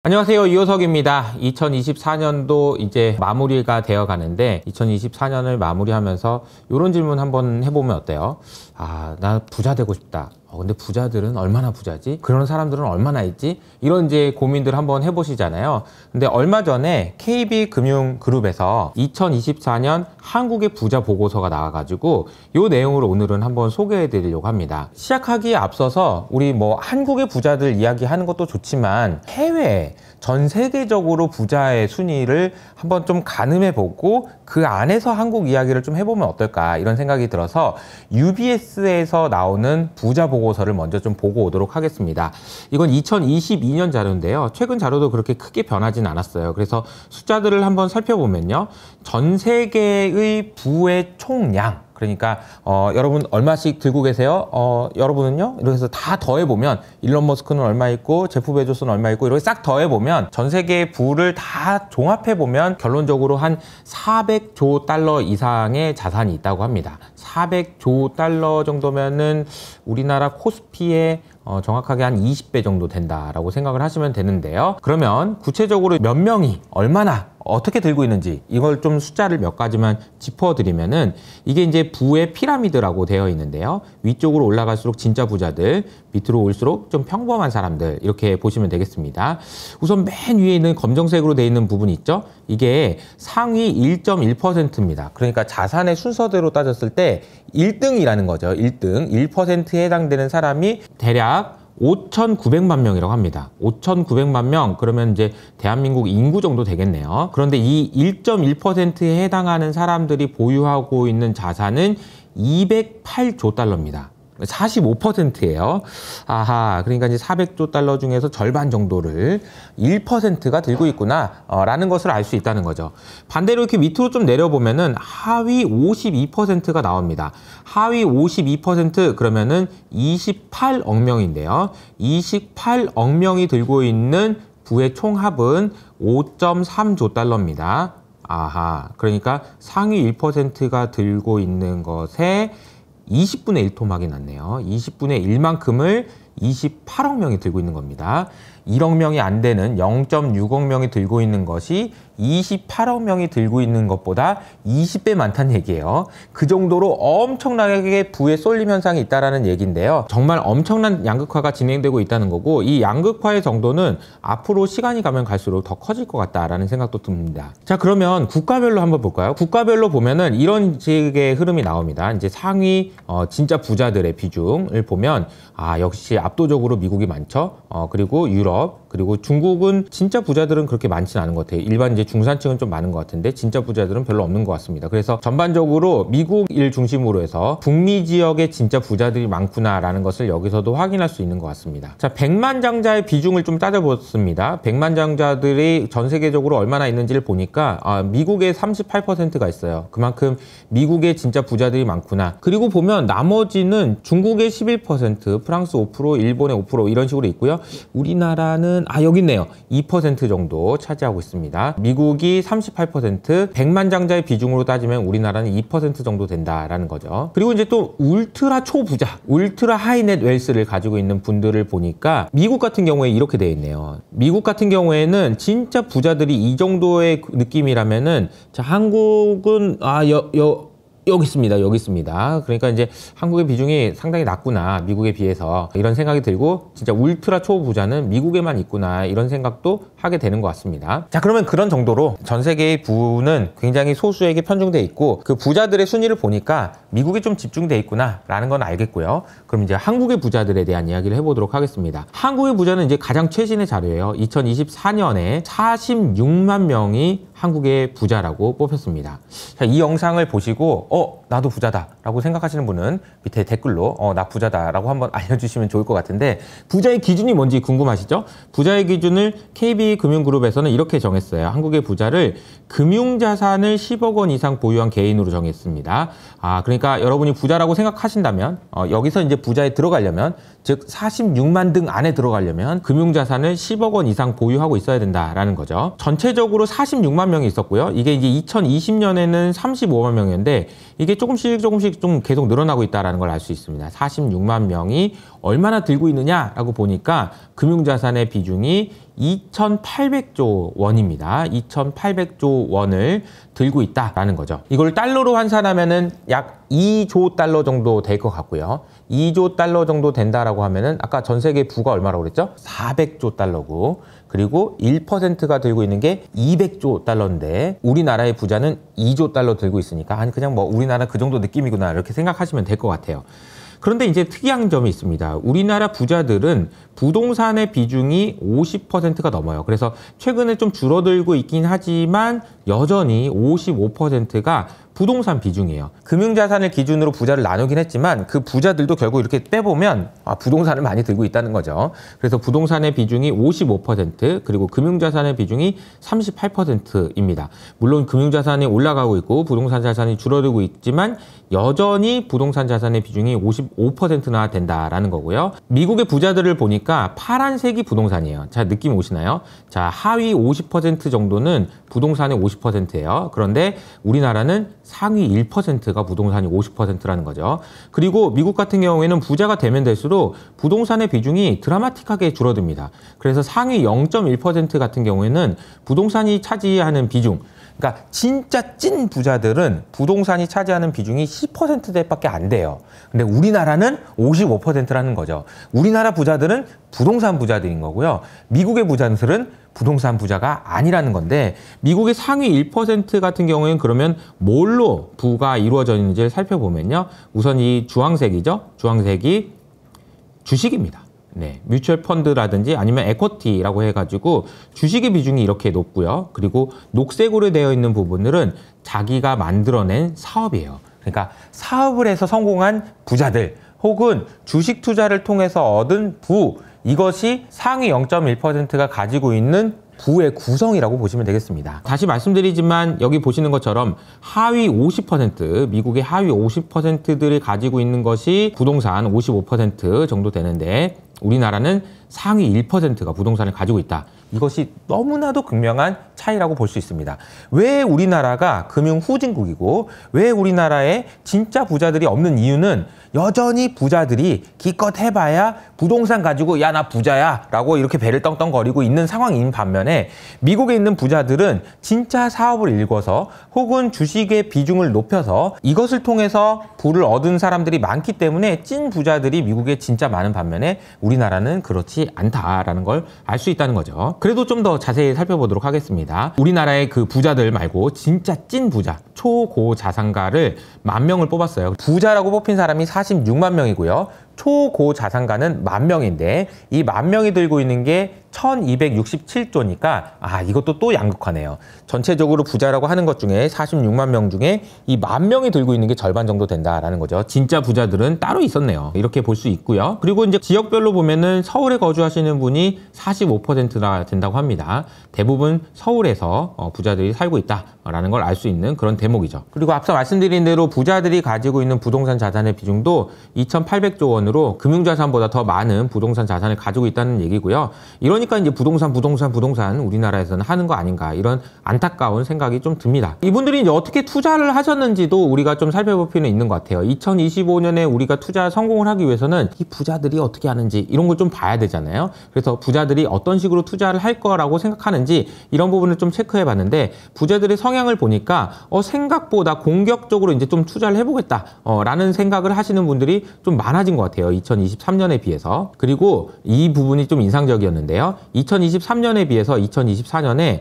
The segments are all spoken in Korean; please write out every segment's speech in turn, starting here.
안녕하세요. 이호석입니다. 2024년도 이제 마무리가 되어 가는데 2024년을 마무리하면서 이런 질문 한번 해보면 어때요? 나 부자 되고 싶다. 근데 부자들은 얼마나 부자지? 그런 사람들은 얼마나 있지? 이런 이제 고민들 한번 해보시잖아요. 근데 얼마 전에 KB금융그룹에서 2024년 한국의 부자 보고서가 나와가지고 이 내용을 오늘은 한번 소개해 드리려고 합니다. 시작하기에 앞서서 우리 한국의 부자들 이야기하는 것도 좋지만 해외 전 세계적으로 부자의 순위를 한번 좀 가늠해 보고 그 안에서 한국 이야기를 좀 해보면 어떨까 이런 생각이 들어서 UBS에서 나오는 부자 보고서를 먼저 좀 보고 오도록 하겠습니다. 이건 2022년 자료인데요. 최근 자료도 그렇게 크게 변하진 않았어요. 그래서 숫자들을 한번 살펴보면요. 전 세계의 부의 총량, 그러니까 여러분 얼마씩 들고 계세요? 여러분은요? 이렇게 해서 다 더해보면 일론 머스크는 얼마 있고 제프 베조스는 얼마 있고 이렇게 싹 더해보면 전 세계의 부를 다 종합해보면 결론적으로 한 400조 달러 이상의 자산이 있다고 합니다. 400조 달러 정도면은 우리나라 코스피의 정확하게 한 20배 정도 된다라고 생각을 하시면 되는데요. 그러면 구체적으로 몇 명이 얼마나 어떻게 들고 있는지 이걸 좀 숫자를 몇 가지만 짚어드리면은 이게 이제 부의 피라미드라고 되어 있는데요. 위쪽으로 올라갈수록 진짜 부자들, 밑으로 올수록 좀 평범한 사람들 이렇게 보시면 되겠습니다. 우선 맨 위에 있는 검정색으로 되어 있는 부분이 있죠. 이게 상위 1.1%입니다. 그러니까 자산의 순서대로 따졌을 때 1등이라는 거죠. 1등, 1%에 해당되는 사람이 대략 5,900만 명이라고 합니다. 5,900만 명, 그러면 이제 대한민국 인구 정도 되겠네요. 그런데 이 1.1%에 해당하는 사람들이 보유하고 있는 자산은 208조 달러입니다. 45%예요. 그러니까 이제 400조 달러 중에서 절반 정도를 1%가 들고 있구나 라는 것을 알 수 있다는 거죠. 반대로 이렇게 밑으로 좀 내려보면은 하위 52%가 나옵니다. 하위 52% 그러면은 28억 명인데요. 28억 명이 들고 있는 부의 총합은 5.3조 달러입니다. 그러니까 상위 1%가 들고 있는 것에 20분의 1 토막이 났네요. 20분의 1만큼을 28억 명이 들고 있는 겁니다. 1억 명이 안 되는 0.6억 명이 들고 있는 것이 28억 명이 들고 있는 것보다 20배 많다는 얘기예요. 그 정도로 엄청나게 부의 쏠림 현상이 있다는 얘기인데요. 정말 엄청난 양극화가 진행되고 있다는 거고 이 양극화의 정도는 앞으로 시간이 가면 갈수록 더 커질 것 같다라는 생각도 듭니다. 자, 그러면 국가별로 한번 볼까요? 국가별로 보면은 이런 식의 흐름이 나옵니다. 이제 상위 진짜 부자들의 비중을 보면 역시 압도적으로 미국이 많죠. 그리고 유럽, 그리고 중국은 진짜 부자들은 그렇게 많지는 않은 것 같아요. 일반 이제 중산층은 좀 많은 것 같은데 진짜 부자들은 별로 없는 것 같습니다. 그래서 전반적으로 미국을 중심으로 해서 북미 지역에 진짜 부자들이 많구나라는 것을 여기서도 확인할 수 있는 것 같습니다. 자, 백만장자의 비중을 좀 따져봤습니다. 백만장자들이 전 세계적으로 얼마나 있는지를 보니까 미국에 38%가 있어요. 그만큼 미국에 진짜 부자들이 많구나. 그리고 보면 나머지는 중국의 11%, 프랑스 5%, 일본의 5% 이런 식으로 있고요. 우리나라는 여기 있네요. 2% 정도 차지하고 있습니다. 미국이 38%, 백만장자의 비중으로 따지면 우리나라는 2% 정도 된다라는 거죠. 그리고 이제 또 울트라 초부자, 울트라 하이넷 웰스를 가지고 있는 분들을 보니까 미국 같은 경우에 이렇게 되어 있네요. 미국 같은 경우에는 진짜 부자들이 이 정도의 느낌이라면은 자, 한국은 여기 있습니다. 그러니까 이제 한국의 비중이 상당히 낮구나, 미국에 비해서 이런 생각이 들고 진짜 울트라 초부자는 미국에만 있구나 이런 생각도 하게 되는 것 같습니다. 자, 그러면 그런 정도로 전 세계의 부는 굉장히 소수에게 편중돼 있고 그 부자들의 순위를 보니까 미국에 좀 집중돼 있구나 라는 건 알겠고요. 그럼 이제 한국의 부자들에 대한 이야기를 해보도록 하겠습니다. 한국의 부자는 이제 가장 최신의 자료예요. 2024년에 46만 명이 한국의 부자라고 뽑혔습니다. 자, 이 영상을 보시고 나도 부자다 라고 생각하시는 분은 밑에 댓글로 나 부자다 라고 한번 알려주시면 좋을 것 같은데 부자의 기준이 뭔지 궁금하시죠? 부자의 기준을 KB금융그룹에서는 이렇게 정했어요. 한국의 부자를 금융자산을 10억 원 이상 보유한 개인으로 정했습니다. 그러니까 여러분이 부자라고 생각하신다면 여기서 이제 부자에 들어가려면 즉 46만 등 안에 들어가려면 금융자산을 10억 원 이상 보유하고 있어야 된다라는 거죠. 전체적으로 46만 명이 있었고요. 이게 이제 2020년에는 35만 명이었는데 이게 조금씩 좀 계속 늘어나고 있다는 걸 알 수 있습니다. 46만 명이 얼마나 들고 있느냐라고 보니까 금융자산의 비중이 2,800조 원입니다. 2,800조 원을 들고 있다라는 거죠. 이걸 달러로 환산하면은 약 2조 달러 정도 될 것 같고요. 2조 달러 정도 된다라고 하면은 아까 전 세계 부가 얼마라고 그랬죠? 400조 달러고, 그리고 1%가 들고 있는 게 200조 달러인데 우리나라의 부자는 2조 달러 들고 있으니까 아니 그냥 뭐 우리나라 그 정도 느낌이구나 이렇게 생각하시면 될 것 같아요. 그런데 이제 특이한 점이 있습니다. 우리나라 부자들은 부동산의 비중이 50%가 넘어요. 그래서 최근에 좀 줄어들고 있긴 하지만 여전히 55%가 부동산 비중이에요. 금융자산을 기준으로 부자를 나누긴 했지만 그 부자들도 결국 이렇게 빼보면 부동산을 많이 들고 있다는 거죠. 그래서 부동산의 비중이 55% 그리고 금융자산의 비중이 38%입니다. 물론 금융자산이 올라가고 있고 부동산 자산이 줄어들고 있지만 여전히 부동산 자산의 비중이 55%나 된다라는 거고요. 미국의 부자들을 보니까 파란색이 부동산이에요. 자, 느낌 오시나요? 자, 하위 50% 정도는 부동산의 50%예요. 그런데 우리나라는 상위 1%가 부동산이 50%라는 거죠. 그리고 미국 같은 경우에는 부자가 되면 될수록 부동산의 비중이 드라마틱하게 줄어듭니다. 그래서 상위 0.1% 같은 경우에는 부동산이 차지하는 비중, 그러니까 진짜 찐 부자들은 부동산이 차지하는 비중이 10%대밖에 안 돼요. 근데 우리나라는 55%라는 거죠. 우리나라 부자들은 부동산 부자들인 거고요. 미국의 부자들은 부동산 부자가 아니라는 건데 미국의 상위 1% 같은 경우에는 그러면 뭘로 부가 이루어져 있는지를 살펴보면요. 우선 이 주황색이죠. 주황색이 주식입니다. 네, 뮤추얼 펀드라든지 아니면 에쿼티라고 해가지고 주식의 비중이 이렇게 높고요. 그리고 녹색으로 되어 있는 부분들은 자기가 만들어낸 사업이에요. 그러니까 사업을 해서 성공한 부자들 혹은 주식 투자를 통해서 얻은 부, 이것이 상위 0.1%가 가지고 있는 부의 구성이라고 보시면 되겠습니다. 다시 말씀드리지만 여기 보시는 것처럼 하위 50%, 미국의 하위 50%들이 가지고 있는 것이 부동산 55% 정도 되는데 우리나라는 상위 1%가 부동산을 가지고 있다. 이것이 너무나도 극명한 차이라고 볼 수 있습니다. 왜 우리나라가 금융 후진국이고 왜 우리나라에 진짜 부자들이 없는 이유는 여전히 부자들이 기껏 해봐야 부동산 가지고 야 나 부자야 라고 이렇게 배를 떵떵거리고 있는 상황인 반면에 미국에 있는 부자들은 진짜 사업을 일궈서 혹은 주식의 비중을 높여서 이것을 통해서 부를 얻은 사람들이 많기 때문에 찐 부자들이 미국에 진짜 많은 반면에 우리나라는 그렇지 않다라는 걸 알 수 있다는 거죠. 그래도 좀 더 자세히 살펴보도록 하겠습니다. 우리나라의 그 부자들 말고 진짜 찐 부자, 초고자산가를 10,000명을 뽑았어요. 부자라고 뽑힌 사람이 46만 명이고요. 초고자산가는 10,000명인데 이 10,000명이 들고 있는 게 1267조니까 이것도 또 양극화네요. 전체적으로 부자라고 하는 것 중에 46만 명 중에 이 10,000명이 들고 있는 게 절반 정도 된다라는 거죠. 진짜 부자들은 따로 있었네요. 이렇게 볼 수 있고요. 그리고 이제 지역별로 보면은 서울에 거주하시는 분이 45%나 된다고 합니다. 대부분 서울에서 부자들이 살고 있다라는 걸 알 수 있는 그런 대목이죠. 그리고 앞서 말씀드린 대로 부자들이 가지고 있는 부동산 자산의 비중도 2,800조 원으로 금융자산보다 더 많은 부동산 자산을 가지고 있다는 얘기고요. 이러니까 이제 부동산 우리나라에서는 하는 거 아닌가 이런 안타까운 생각이 좀 듭니다. 이분들이 이제 어떻게 투자를 하셨는지도 우리가 좀 살펴볼 필요는 있는 것 같아요. 2025년에 우리가 투자 성공을 하기 위해서는 이 부자들이 어떻게 하는지 이런 걸 좀 봐야 되잖아요. 그래서 부자들이 어떤 식으로 투자를 할 거라고 생각하는지 이런 부분을 좀 체크해 봤는데 부자들의 성향을 보니까 생각보다 공격적으로 이제 좀 투자를 해보겠다 라는 생각을 하시는 분들이 좀 많아진 것 같아요. 2023년에 비해서. 그리고 이 부분이 좀 인상적이었는데요. 2023년에 비해서 2024년에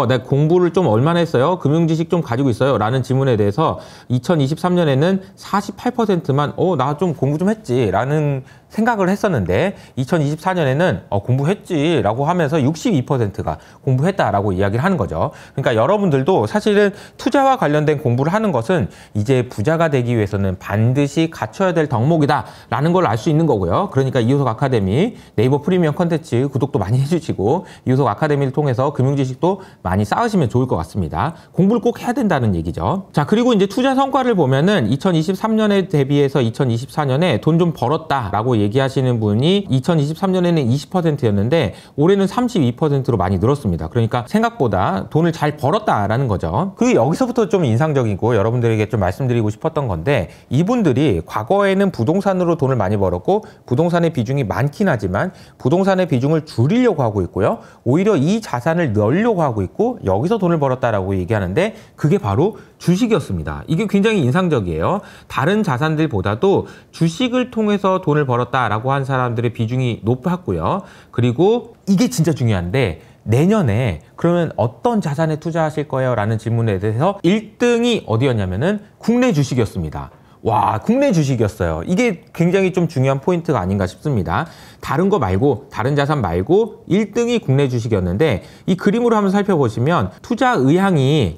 내가 공부를 좀 얼마나 했어요? 금융지식 좀 가지고 있어요? 라는 질문에 대해서 2023년에는 48%만 나 좀 공부 좀 했지 라는 생각을 했었는데 2024년에는 공부했지 라고 하면서 62%가 공부했다라고 이야기를 하는 거죠. 그러니까 여러분들도 사실은 투자와 관련된 공부를 하는 것은 이제 부자가 되기 위해서는 반드시 갖춰야 될 덕목이다 라는 걸 알 수 있는 거고요. 그러니까 이효석 아카데미 네이버 프리미엄 컨텐츠 구독도 많이 해주시고 이효석 아카데미를 통해서 금융지식도 많이 쌓으시면 좋을 것 같습니다. 공부를 꼭 해야 된다는 얘기죠. 자, 그리고 이제 투자 성과를 보면은 2023년에 대비해서 2024년에 돈 좀 벌었다라고 얘기하시는 분이 2023년에는 20%였는데 올해는 32%로 많이 늘었습니다. 그러니까 생각보다 돈을 잘 벌었다라는 거죠. 그 여기서부터 좀 인상적이고 여러분들에게 좀 말씀드리고 싶었던 건데, 이분들이 과거에는 부동산으로 돈을 많이 벌었고 부동산의 비중이 많긴 하지만 부동산의 비중을 줄이려고 하고 있고요. 오히려 이 자산을 넣으려고 하고 있고 여기서 돈을 벌었다라고 얘기하는데, 그게 바로 주식이었습니다. 이게 굉장히 인상적이에요. 다른 자산들보다도 주식을 통해서 돈을 벌었다라고 한 사람들의 비중이 높았고요. 그리고 이게 진짜 중요한데, 내년에 그러면 어떤 자산에 투자하실 거예요? 라는 질문에 대해서 1등이 어디였냐면은 국내 주식이었습니다. 와, 국내 주식이었어요. 이게 굉장히 좀 중요한 포인트가 아닌가 싶습니다. 다른 거 말고, 다른 자산 말고 1등이 국내 주식이었는데, 이 그림으로 한번 살펴보시면 투자할 의향이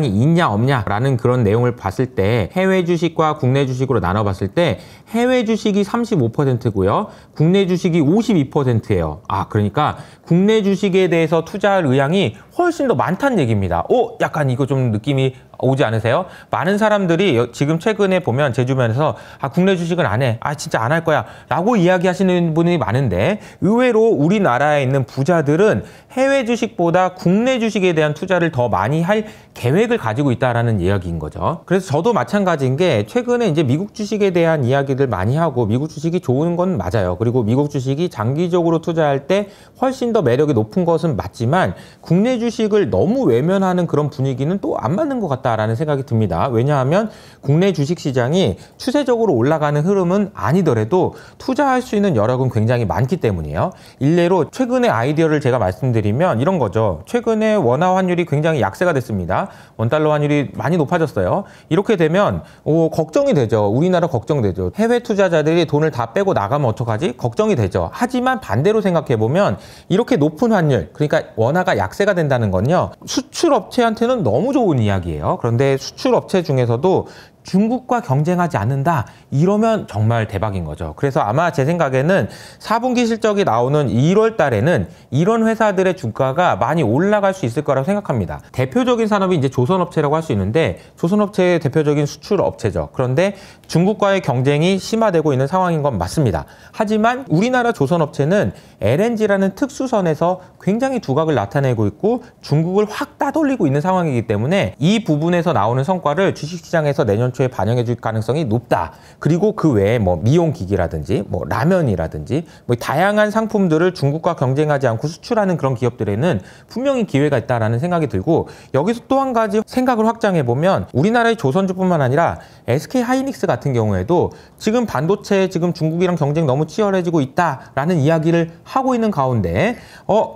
있냐 없냐라는 그런 내용을 봤을 때 해외 주식과 국내 주식으로 나눠봤을 때 해외 주식이 35%고요. 국내 주식이 52%예요. 그러니까 국내 주식에 대해서 투자할 의향이 훨씬 더 많다는 얘기입니다. 약간 이거 좀 느낌이 오지 않으세요? 많은 사람들이 지금 최근에 보면 제 주변에서 국내 주식은 안 해. 진짜 안 할 거야. 라고 이야기하시는 분이 많은데, 의외로 우리나라에 있는 부자들은 해외 주식보다 국내 주식에 대한 투자를 더 많이 할 계획을 가지고 있다라는 이야기인 거죠. 그래서 저도 마찬가지인 게, 최근에 이제 미국 주식에 대한 이야기들 많이 하고, 미국 주식이 좋은 건 맞아요. 그리고 미국 주식이 장기적으로 투자할 때 훨씬 더 매력이 높은 것은 맞지만, 국내 주식을 너무 외면하는 그런 분위기는 또 안 맞는 것 같다라는 생각이 듭니다. 왜냐하면 국내 주식 시장이 추세적으로 올라가는 흐름은 아니더라도 투자할 수 있는 여력은 굉장히 많기 때문이에요. 일례로 최근의 아이디어를 제가 말씀드리면 이런 거죠. 최근에 원화 환율이 굉장히 약세가 됐습니다. 원달러 환율이 많이 높아졌어요. 이렇게 되면 걱정이 되죠. 우리나라 걱정되죠. 해외 투자자들이 돈을 다 빼고 나가면 어떡하지? 걱정이 되죠. 하지만 반대로 생각해보면 이렇게 높은 환율, 그러니까 원화가 약세가 된다는 건요, 수출업체한테는 너무 좋은 이야기예요. 그런데 수출업체 중에서도 중국과 경쟁하지 않는다, 이러면 정말 대박인 거죠. 그래서 아마 제 생각에는 4분기 실적이 나오는 1월 달에는 이런 회사들의 주가가 많이 올라갈 수 있을 거라고 생각합니다. 대표적인 산업이 이제 조선업체라고 할 수 있는데, 조선업체의 대표적인 수출업체죠. 그런데 중국과의 경쟁이 심화되고 있는 상황인 건 맞습니다. 하지만 우리나라 조선업체는 LNG라는 특수선에서 굉장히 두각을 나타내고 있고 중국을 확 따돌리고 있는 상황이기 때문에 이 부분에서 나오는 성과를 주식시장에서 내년 초에 반영해 줄 가능성이 높다. 그리고 그 외에 미용기기라든지 라면이라든지 다양한 상품들을 중국과 경쟁하지 않고 수출하는 그런 기업들에는 분명히 기회가 있다라는 생각이 들고, 여기서 또 한 가지 생각을 확장해 보면 우리나라의 조선주뿐만 아니라 SK 하이닉스 같은 경우에도 지금 반도체 중국이랑 경쟁 너무 치열해지고 있다라는 이야기를 하고 있는 가운데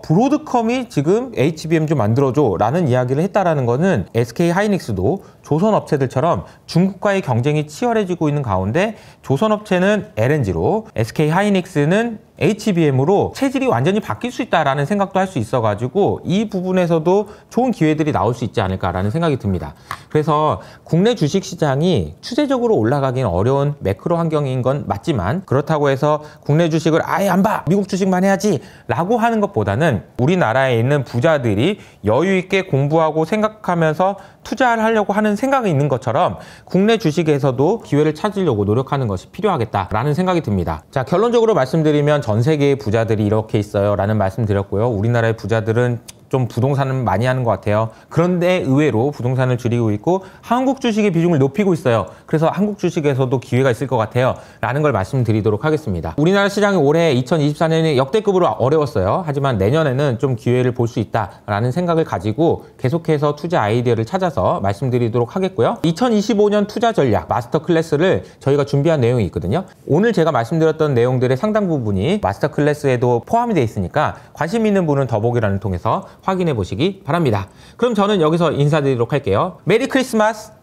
브로드컴이 지금 HBM 좀 만들어줘 라는 이야기를 했다라는 거는 SK 하이닉스도 조선업체들처럼 중국과의 경쟁이 치열해지고 있는 가운데 조선업체는 LNG로, SK 하이닉스는 HBM으로 체질이 완전히 바뀔 수 있다라는 생각도 할 수 있어가지고 이 부분에서도 좋은 기회들이 나올 수 있지 않을까라는 생각이 듭니다. 그래서 국내 주식시장이 추세적으로 올라가기는 어려운 매크로 환경인 건 맞지만, 그렇다고 해서 국내 주식을 아예 안 봐! 미국 주식만 해야지! 라고 하는 것보다는 우리나라에 있는 부자들이 여유 있게 공부하고 생각하면서 투자를 하려고 하는 생각이 있는 것처럼 국내 주식에서도 기회를 찾으려고 노력하는 것이 필요하겠다라는 생각이 듭니다. 자, 결론적으로 말씀드리면 전 세계의 부자들이 이렇게 있어요 라는 말씀 드렸고요. 우리나라의 부자들은 좀 부동산을 많이 하는 것 같아요. 그런데 의외로 부동산을 줄이고 있고 한국 주식의 비중을 높이고 있어요. 그래서 한국 주식에서도 기회가 있을 것 같아요 라는 걸 말씀드리도록 하겠습니다. 우리나라 시장이 올해 2024년이 역대급으로 어려웠어요. 하지만 내년에는 좀 기회를 볼 수 있다라는 생각을 가지고 계속해서 투자 아이디어를 찾아서 말씀드리도록 하겠고요. 2025년 투자 전략 마스터 클래스를 저희가 준비한 내용이 있거든요. 오늘 제가 말씀드렸던 내용들의 상당 부분이 마스터 클래스에도 포함이 되어 있으니까 관심 있는 분은 더보기란을 통해서 확인해 보시기 바랍니다. 그럼 저는 여기서 인사드리도록 할게요. 메리 크리스마스!